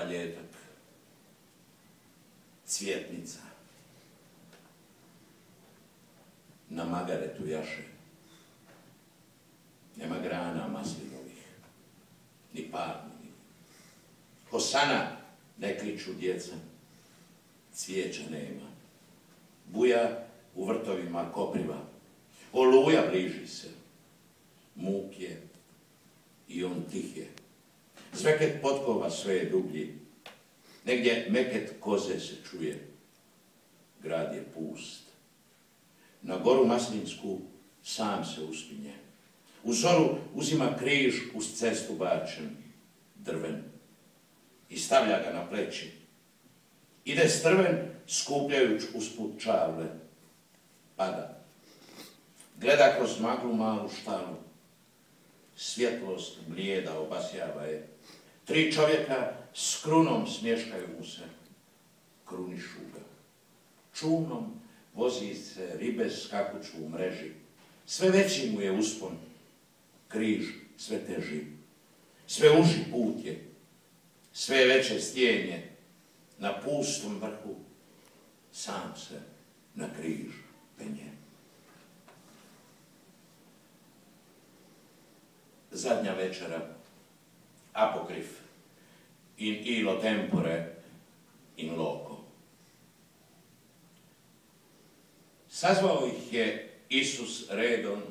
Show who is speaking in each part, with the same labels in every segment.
Speaker 1: Maljetak, cvjetnica, na magaretu jaše. Nema grana maslinovih, ni palminih. Hosana ne kriču djeca, cvijeća nema. Buja u vrtovima kopriva, oluja bliži se. Muk je i on tih je. Zveket potkova sve je dublji. Negdje meket koze se čuje. Grad je pust. Na goru Maslinsku sam se uspinje. U zoru uzima križ uz cestu bačen, drven, i stavlja ga na pleći. Ide strven, skupljajuć usput čavle. Pada. Gleda kroz maglu malu štalu. Svjetlost blijeda obasjava je. 3 čovjeka s krunom smješkaju mu se. Krunišu ga. Čumnom vozi se ribe skakuću u mreži. Sve veći mu je uspon. Križ sve teži. Sve uži put je. Sve veće stijenje. Na pustom vrhu sam se na križ penje. Zadnja večera, apokrif, in illo tempore, in loco. Sazvao ih je Isus redom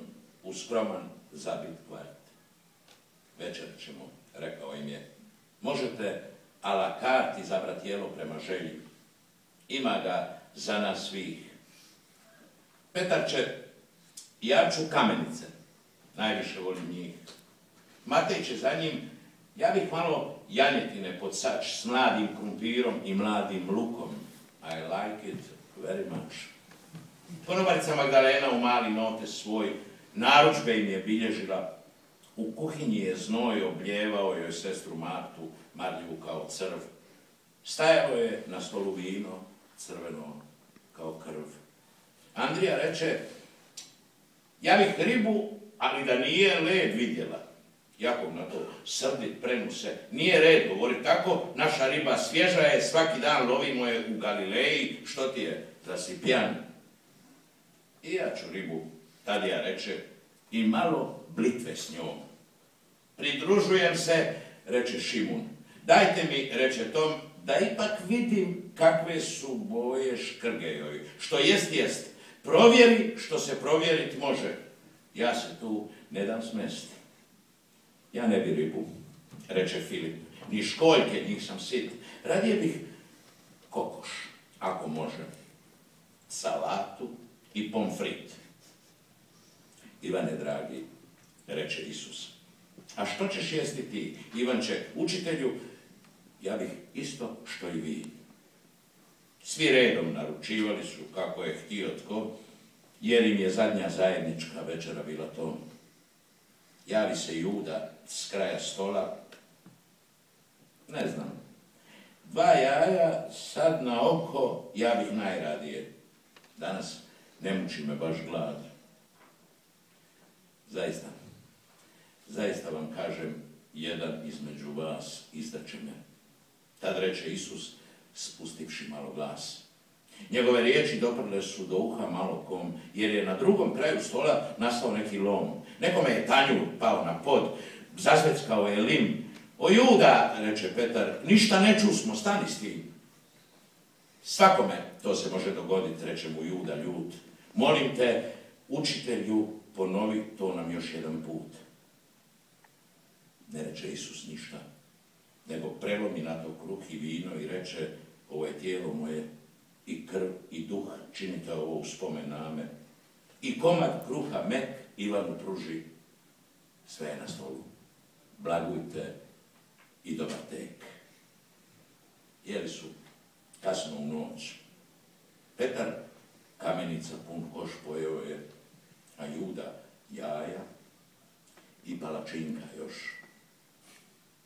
Speaker 1: u skroman zabit kvart. Večer ćemo, rekao im je, možete a la carte izabrati jelo prema želji. Ima ga za nas svih. Petar će, ja ću kamenice, najviše volim njih. Matej će za njim, ja bih malo janjetine pod sač s mladim krumpirom i mladim lukom. I like it very much. Konobarica Magdalena u mali notes svoj narudžbe im je bilježila. U kuhinji je znoj obljevao joj sestru Martu, marljivu kao crv. Stajalo je na stolu vino, crveno kao krv. Andrija reče, ja bih ribu, ali da nije led vidjela. Jakov na to srdit prenu se. Nije red govori tako, naša riba svježa je, svaki dan lovimo je u Galileji, što ti je, da si pijan. I ja ću ribu, Tadija reče, i malo blitve s njom. Pridružujem se, reče Šimun. Dajte mi, reče Tom, da ipak vidim kakve su boje škrge joj. Što jest, provjeri što se provjerit može. Ja se tu ne dam smesti. Ja ne bi ribu, reče Filip, ni školjke, njih sam sit. Radije bih kokoš, ako može, salatu i pomfrit. Ivane, dragi, reče Isus, a što ćeš jesti ti? Ivanče, učitelju, ja bih isto što i vi. Svi redom naručivali su kako je htio tko, jer im je zadnja zajednička večera bila to. Javi se Juda s kraja stola. Ne znam. 2 jaja sad na oko ja bih najradije. Danas ne muči me baš glad. Zaista vam kažem, jedan između vas izdaće me. Tad reče Isus, spustivši malo glas. Njegove riječi doprle su do uha malo kom, jer je na drugom kraju stola nastao neki lom. Nekome je tanjur pao na pod, zazveckao je lim. O Juda, reče Petar, ništa ne čusmo, stani s tim. Svakome to se može dogoditi, reče mu Juda ljut. Molim te, učitelju, ponovi to nam još jedan put. Ne reče Isus ništa, nego prelomi na to kruh i vino i reče, ovo je tijelo moje, i krv i duh, činite ovo u spomen na me. I komad kruha mek Ivanu pruži, sve je na stolu. Blagujte i dobar tek. Jeli su kasno u noć. Petar kamenica pun koš pojeo je, a Juda jaja i palačinka još.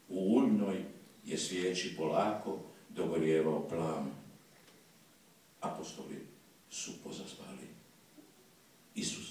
Speaker 1: U uljnoj je svijeći polako dogorijevao plam. Apostoli su pozaspali. Isus